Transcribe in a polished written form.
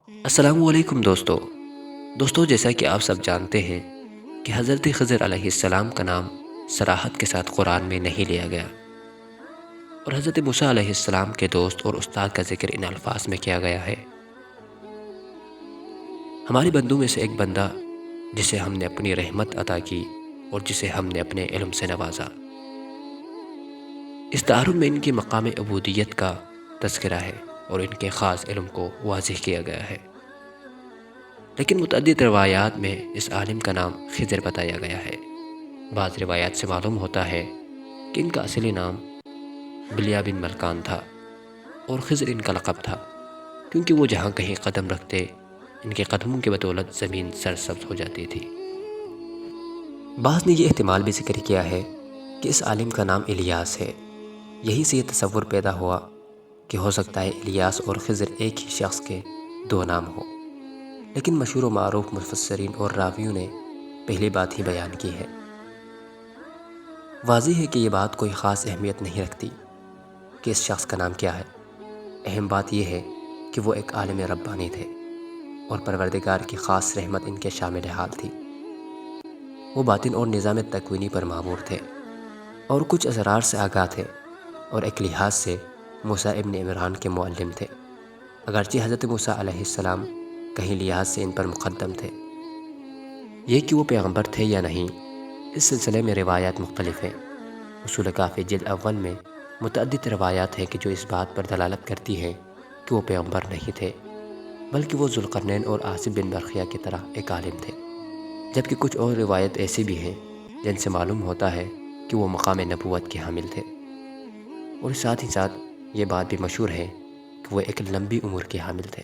السلام علیکم دوستو جیسا کہ آپ سب جانتے ہیں کہ حضرت خضر علیہ السلام کا نام صراحت کے ساتھ قرآن میں نہیں لیا گیا، اور حضرت موسیٰ علیہ السلام کے دوست اور استاد کا ذکر ان الفاظ میں کیا گیا ہے۔ ہمارے بندوں میں سے ایک بندہ جسے ہم نے اپنی رحمت عطا کی اور جسے ہم نے اپنے علم سے نوازا۔ اس تعارف میں ان کی مقام عبودیت کا تذکرہ ہے اور ان کے خاص علم کو واضح کیا گیا ہے، لیکن متعدد روایات میں اس عالم کا نام خضر بتایا گیا ہے۔ بعض روایات سے معلوم ہوتا ہے کہ ان کا اصلی نام بلیہ بن ملکان تھا اور خضر ان کا لقب تھا، کیونکہ وہ جہاں کہیں قدم رکھتے ان کے قدموں کی بدولت زمین سرسبز ہو جاتی تھی۔ بعض نے یہ احتمال بھی ذکر کیا ہے کہ اس عالم کا نام الیاس ہے۔ یہی سے یہ تصور پیدا ہوا کہ ہو سکتا ہے الیاس اور خضر ایک ہی شخص کے دو نام ہوں، لیکن مشہور و معروف مفسرین اور راویوں نے پہلی بات ہی بیان کی ہے۔ واضح ہے کہ یہ بات کوئی خاص اہمیت نہیں رکھتی کہ اس شخص کا نام کیا ہے۔ اہم بات یہ ہے کہ وہ ایک عالم ربانی تھے اور پروردگار کی خاص رحمت ان کے شامل حال تھی۔ وہ باطن اور نظام تکوینی پر مامور تھے اور کچھ اسرار سے آگاہ تھے، اور ایک لحاظ سے موسیٰ ابن عمران کے معلم تھے، اگرچہ حضرت موسیٰ علیہ السلام کہیں لحاظ سے ان پر مقدم تھے۔ یہ کہ وہ پیغمبر تھے یا نہیں، اس سلسلے میں روایات مختلف ہیں۔ اصول کافی جلد اول میں متعدد روایات ہیں کہ جو اس بات پر دلالت کرتی ہیں کہ وہ پیغمبر نہیں تھے، بلکہ وہ ذوالقرنین اور آصف بن برقیہ کی طرح ایک عالم تھے، جبکہ کچھ اور روایت ایسی بھی ہیں جن سے معلوم ہوتا ہے کہ وہ مقام نبوت کے حامل تھے، اور ساتھ ہی ساتھ یہ بات بھی مشہور ہے کہ وہ ایک لمبی عمر کے حامل تھے۔